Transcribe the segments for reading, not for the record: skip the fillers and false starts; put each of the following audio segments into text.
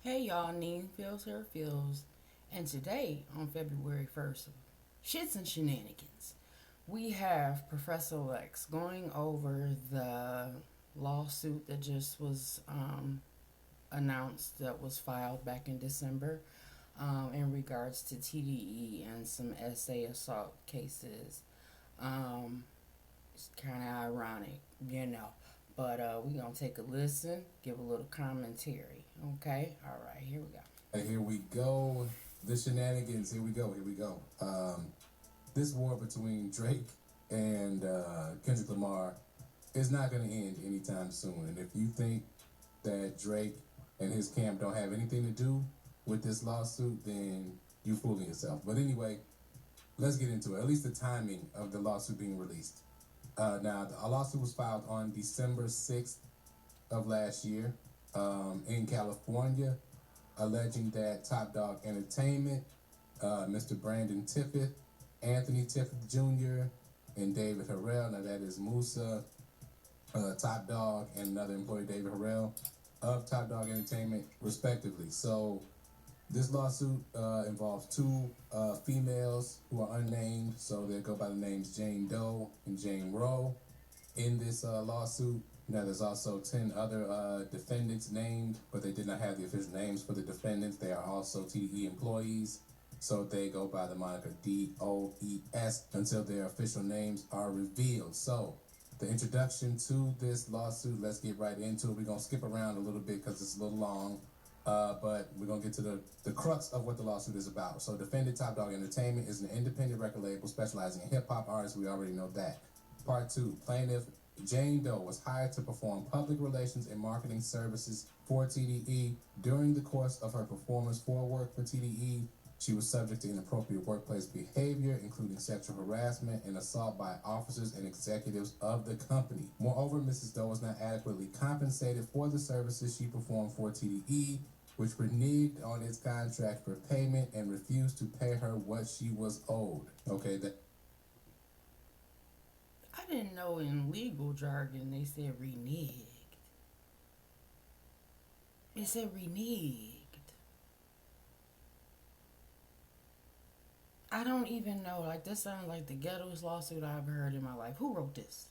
Hey y'all, Neen Feels Her Feels, and today on February 1st, Shits and Shenanigans, we have Professor Lex going over the lawsuit that just was announced that was filed back in December in regards to TDE and some SA assault cases. Um, it's kind of ironic, you know. But we're going to take a listen, give a little commentary. Okay? All right, here we go. Here we go. The shenanigans. Here we go. Here we go. This war between Drake and Kendrick Lamar is not going to end anytime soon. And if you think that Drake and his camp don't have anything to do with this lawsuit, then you fooling yourself. But anyway, let's get into it. At least the timing of the lawsuit being released. Now, the lawsuit was filed on December 6th of last year in California, alleging that Top Dog Entertainment, Mr. Brandon Tiffith, Anthony Tiffith Jr., and David Harrell, now that is Musa, Top Dog, and another employee, David Harrell, of Top Dog Entertainment, respectively. So this lawsuit involves two females who are unnamed, so they go by the names Jane Doe and Jane Roe in this lawsuit. Now, there's also 10 other defendants named, but they did not have the official names for the defendants. They are also TDE employees, so they go by the moniker DOES until their official names are revealed. So, the introduction to this lawsuit, let's get right into it. We're going to skip around a little bit because it's a little long, but we're going to get to the crux of what the lawsuit is about. So, defendant Top Dog Entertainment is an independent record label specializing in hip-hop artists. We already know that. Part 2, plaintiff Jane Doe was hired to perform public relations and marketing services for TDE. During the course of her performance for work for TDE, she was subject to inappropriate workplace behavior, including sexual harassment and assault by officers and executives of the company. Moreover, Mrs. Doe was not adequately compensated for the services she performed for TDE, which reneged on its contract for payment and refused to pay her what she was owed. Okay, I didn't know in legal jargon they said reneged. It said reneged. I don't even know. Like, this sounds like the ghettoest lawsuit I've ever heard in my life. Who wrote this?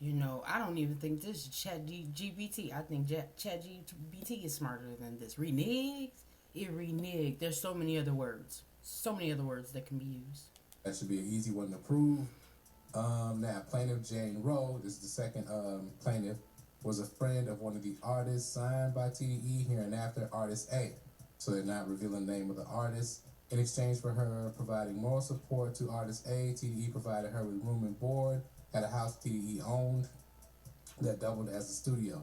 You know, I don't even think this is ChatGPT. I think ChatGPT is smarter than this. Reneged? It reneged. There's so many other words. So many other words that can be used. that should be an easy one to prove. Now, plaintiff Jane Roe, this is the second plaintiff, was a friend of one of the artists signed by TDE, hereinafter Artist A. So they're not revealing the name of the artist. In exchange for her providing moral support to Artist A, TDE provided her with room and board at a house TDE owned that doubled as a studio.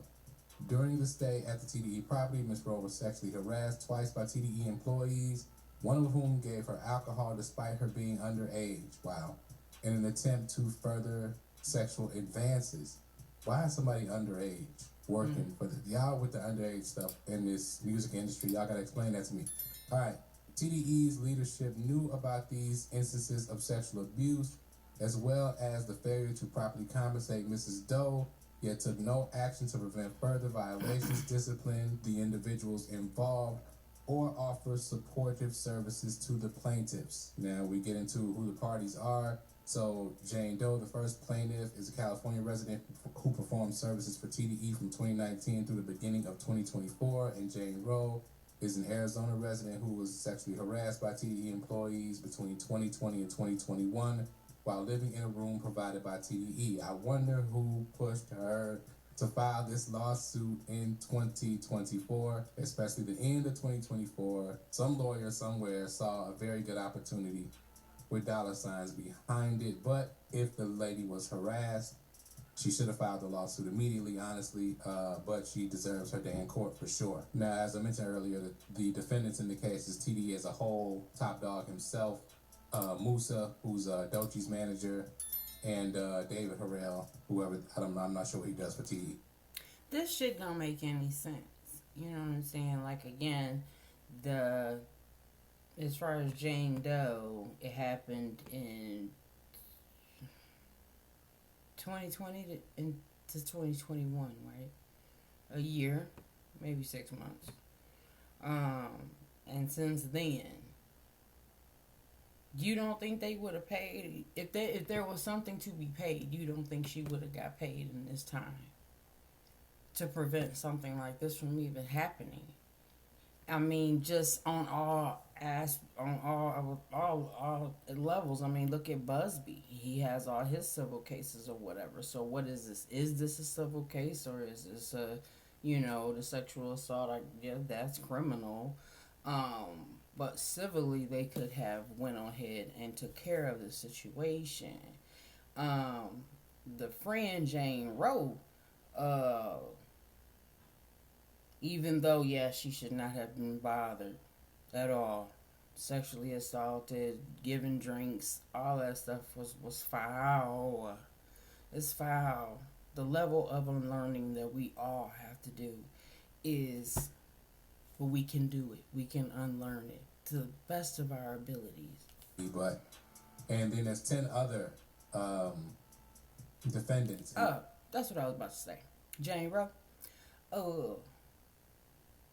During the stay at the TDE property, Ms. Roe was sexually harassed twice by TDE employees, one of whom gave her alcohol despite her being underage. Wow. In an attempt to further sexual advances. Why is somebody underage working for the y'all with the underage stuff in this music industry? Y'all gotta explain that to me. All right. TDE's leadership knew about these instances of sexual abuse, as well as the failure to properly compensate Mrs. Doe, yet took no action to prevent further violations, discipline the individuals involved, or offer supportive services to the plaintiffs. Now we get into who the parties are. So Jane Doe, the first plaintiff, is a California resident who performed services for TDE from 2019 through the beginning of 2024, and Jane Roe is an Arizona resident who was sexually harassed by TDE employees between 2020 and 2021 while living in a room provided by TDE. I wonder who pushed her to file this lawsuit in 2024, especially the end of 2024. Some lawyer somewhere saw a very good opportunity with dollar signs behind it, but if the lady was harassed, she should have filed the lawsuit immediately, honestly, but she deserves her day in court for sure. Now, as I mentioned earlier, the defendants in the case is TDE as a whole, Top Dog himself, Musa, who's Doechie's manager, and David Harrell, whoever, I'm not sure what he does for TDE. This shit don't make any sense. You know what I'm saying? Like, again, as far as Jane Doe, it happened in 2020 into 2021, right? A year, maybe 6 months. And since then, you don't think they would have paid if there was something to be paid? You don't think she would have got paid in this time to prevent something like this from even happening? I mean, just on all levels. I mean, look at Busby. He has all his civil cases or whatever. So what is this? Is this a civil case, or is this the sexual assault? Yeah, that's criminal. But civilly, they could have went ahead and took care of the situation. The friend Jane Roe, uh, even though, yeah, she should not have been bothered at all. Sexually assaulted, giving drinks, all that stuff was foul. It's foul. The level of unlearning that we all have to do is, well, we can do it. We can unlearn it to the best of our abilities. But, and then there's 10 other defendants. That's what I was about to say. Jane Roe.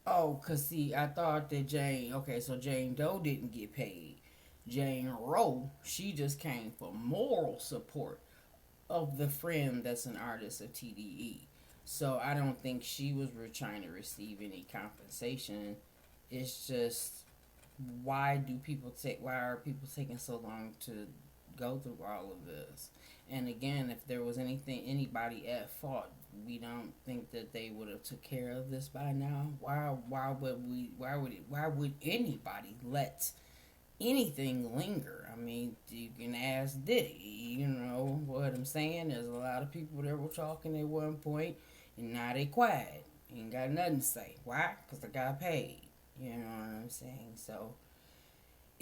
Oh, cause see, I thought that so Jane Doe didn't get paid. Jane Roe, she just came for moral support of the friend that's an artist of TDE. So I don't think she was trying to receive any compensation. It's just, why are people taking so long to go through all of this? And again, if there was anybody at fault, we don't think that they would have took care of this by now. Why would anybody let anything linger? I mean, you can ask Diddy. You know what I'm saying? There's a lot of people that were talking at one point, and now they quiet. Ain't got nothing to say. Why? Because they got paid. You know what I'm saying? So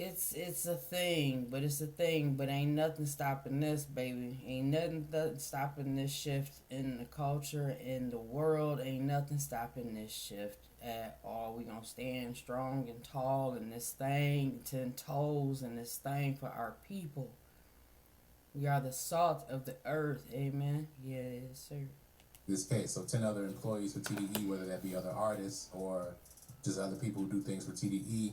it's a thing, but ain't nothing stopping this, baby. Ain't nothing stopping this shift in the culture, in the world. Ain't nothing stopping this shift at all. We gonna stand strong and tall in this thing, 10 toes in this thing for our people. We are the salt of the earth. Amen. Yes, sir. This case, so 10 other employees for TDE, whether that be other artists or just other people who do things for TDE,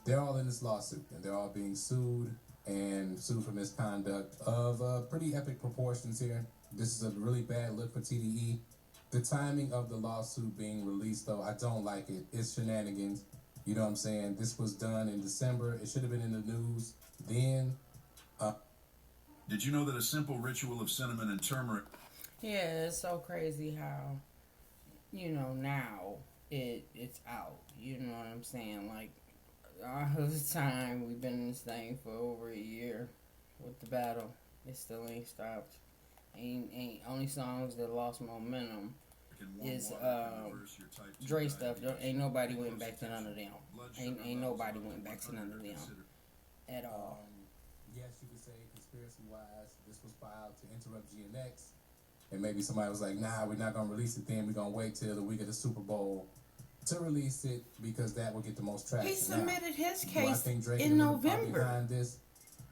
they're all in this lawsuit, and they're all being sued for misconduct of pretty epic proportions here. This is a really bad look for TDE. The timing of the lawsuit being released, though, I don't like it. It's shenanigans. You know what I'm saying? This was done in December. It should have been in the news then. Did you know that a simple ritual of cinnamon and turmeric... Yeah, it's so crazy how, now it's out. You know what I'm saying? Like, all the time we've been in this thing for over a year with the battle. It still ain't stopped. Ain't only songs that lost momentum is Dre stuff. Ain't nobody went back to none of them. Ain't nobody went back to none of them at all. Yes, you could say conspiracy wise, this was filed to interrupt GNX, and maybe somebody was like, nah, we're not gonna release it then, we're gonna wait till the week of the Super Bowl to release it because that will get the most traction. He submitted his case in November. Behind this?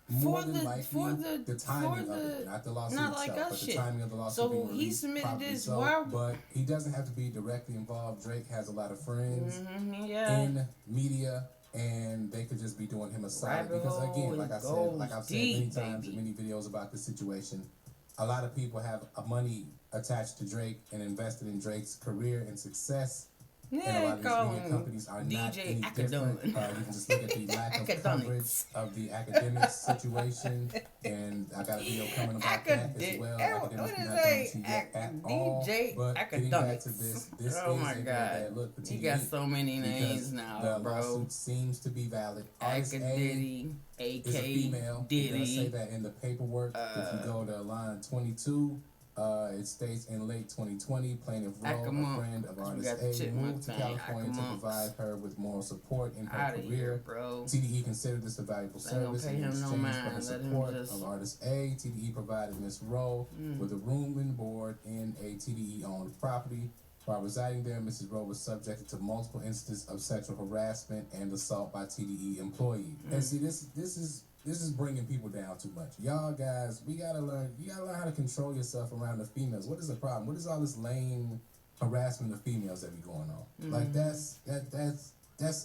More than likely, the timing of it, not the lawsuit itself, but the timing of the lawsuit being released. He submitted this. But he doesn't have to be directly involved. Drake has a lot of friends in media, and they could just be doing him a side. Because again, like I've said many times in many videos about this situation, a lot of people have money attached to Drake and invested in Drake's career and success. Yeah, and a lot of these media companies are not any different. You can just look at the lack of coverage of the academic situation, and I got a video coming about that as well. Academics not doing it yet at all. But getting back to this is a very bad look for TDE. You got so many names now, the bro. lawsuit seems to be valid. Artist Diddy, A is a female. It does say that in the paperwork. If you go to line 22, it states in late 2020, plaintiff Roe, a friend of artist A, moved to California to provide her with moral support in her career. TDE considered this a valuable service in exchange for the support of artist A. TDE provided Ms. Roe with a room and board in a TDE-owned property. While residing there, Mrs. Roe was subjected to multiple instances of sexual harassment and assault by TDE employees. And see, this is bringing people down too much. Y'all guys, you gotta learn how to control yourself around the females. What is the problem? What is all this lame harassment of females that be going on. Like that's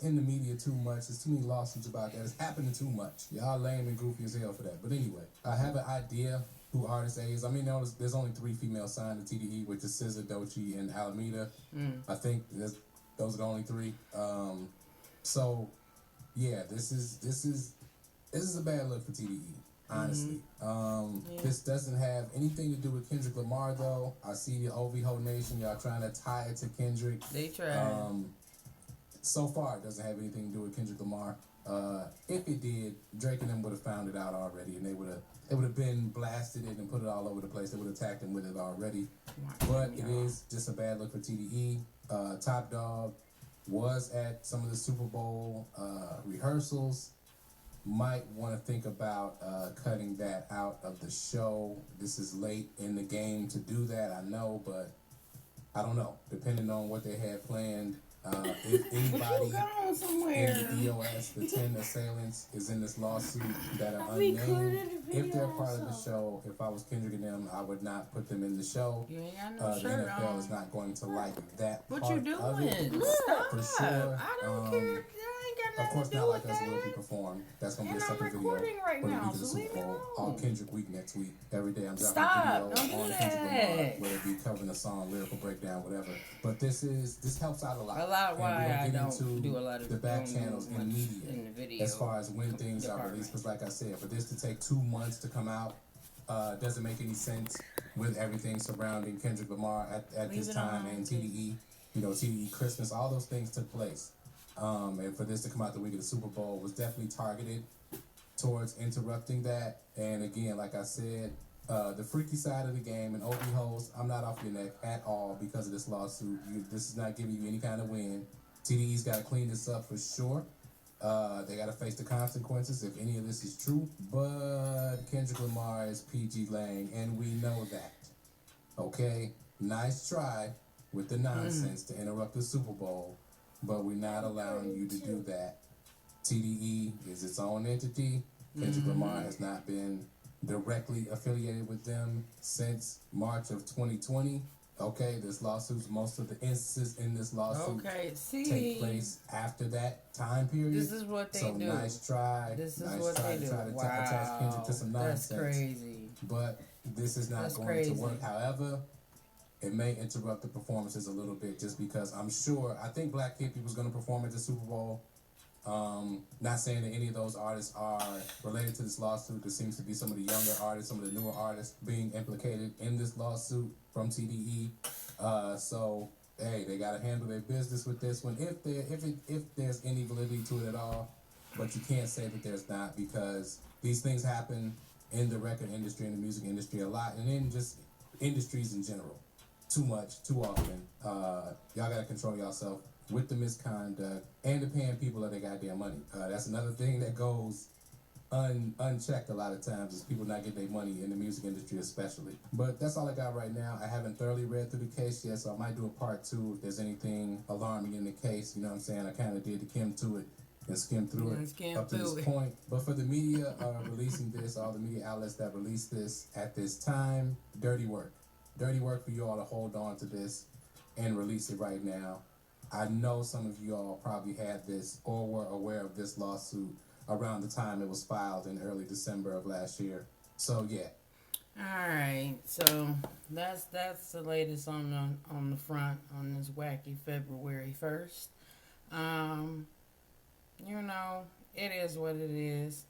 in the media too much. There's too many lawsuits about that. It's happening too much. Y'all lame and goofy as hell for that. But anyway, I have an idea who artist A is. I mean, there's only 3 females signed to TDE, which is SZA, Doechii, and Alameda. I think those are the only 3. So yeah, this is a bad look for TDE. Honestly, this doesn't have anything to do with Kendrick Lamar though. I see the OVO Nation, y'all trying to tie it to Kendrick. They try. So far, it doesn't have anything to do with Kendrick Lamar. If it did, Drake and them would have found it out already, and they would have been blasted it and put it all over the place. They would have attacked him with it already. But it is just a bad look for TDE. Top Dog was at some of the Super Bowl rehearsals. Might want to think about cutting that out of the show. This is late in the game to do that, I know, but I don't know. Depending on what they had planned, if anybody in the EOS, the 10 assailants, is in this lawsuit that are unnamed, if they're part of the show, if I was Kendrick and them, I would not put them in the show. You ain't got no The shirt NFL on. is not going to like that What part you doing? of it. Stop. For sure. I don't care. Got Of course, to do not like with us that. will be performed. That's going to be a And I'm separate video recording right for the now, week of the so leave Super me Bowl. alone. All Kendrick week next week. Every day I'm dropping Stop. a Don't video do on Kendrick Lamar, that. whether it be covering a song, lyrical breakdown, whatever. But this helps out a lot. A lot And why we I get don't into do a lot of the back channels in much media in the video as far as when things are department. released. Because like I said, for this to take 2 months to come out doesn't make any sense with everything surrounding Kendrick Lamar at Leave this it time alone, and TDE. You know, TDE Christmas, all those things took place. And for this to come out the week of the Super Bowl was definitely targeted towards interrupting that. And again, like I said, the freaky side of the game and OB hoes, I'm not off your neck at all because of this lawsuit. This is not giving you any kind of win. TDE's got to clean this up for sure. They got to face the consequences if any of this is true. But Kendrick Lamar is PG Lang, and we know that. Okay? Nice try with the nonsense to interrupt the Super Bowl, but we're not allowing you to do that. TDE is its own entity. Kendrick Lamar has not been directly affiliated with them since March of 2020. Okay, this lawsuit, most of the instances in this lawsuit take place after that time period. This is what they so do. Nice try. This is nice what try they to do. try to attach Kendrick to some nonsense. That's crazy. But this is not going to work. However, it may interrupt the performances a little bit just because I think Black Hippie was going to perform at the Super Bowl. Not saying that any of those artists are related to this lawsuit. There seems to be some of the younger artists, some of the newer artists being implicated in this lawsuit from TDE. So, hey, they got to handle their business with this one if there's any validity to it at all. But you can't say that there's not because these things happen in the record industry and the music industry a lot, and in just industries in general. Too much, too often. Y'all got to control yourself with the misconduct and the paying people of their goddamn money. That's another thing that goes unchecked a lot of times is people not getting their money in the music industry especially. But that's all I got right now. I haven't thoroughly read through the case yet, so I might do a part 2 if there's anything alarming in the case. You know what I'm saying? I kind of did the Kim to it and skimmed through it up to this point. But for the media releasing this, all the media outlets that release this at this time, dirty work. Dirty work for you all to hold on to this and release it right now. I know some of you all probably had this or were aware of this lawsuit around the time it was filed in early December of last year. So yeah. All right, so that's the latest on the front on this wacky February 1st. You know, it is what it is.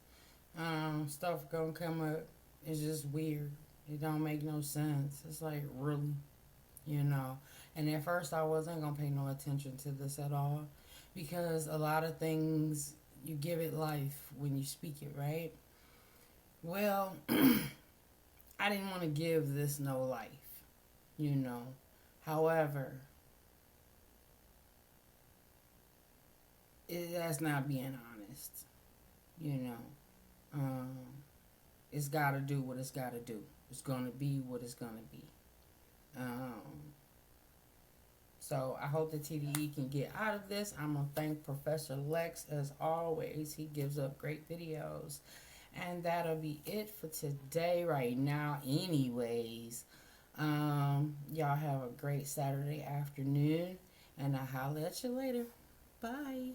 Stuff gonna come up. It's just weird. It don't make no sense. It's like, really, you know. And at first I wasn't going to pay no attention to this at all because a lot of things, you give it life when you speak it, right? Well, I didn't want to give this no life, you know. However, that's not being honest, you know. It's got to do what it's got to do. It's going to be what it's going to be. So I hope the TDE can get out of this. I'm going to thank Professor Lex as always. He gives up great videos. And that'll be it for today right now anyways. Y'all have a great Saturday afternoon, and I'll holler at you later. Bye.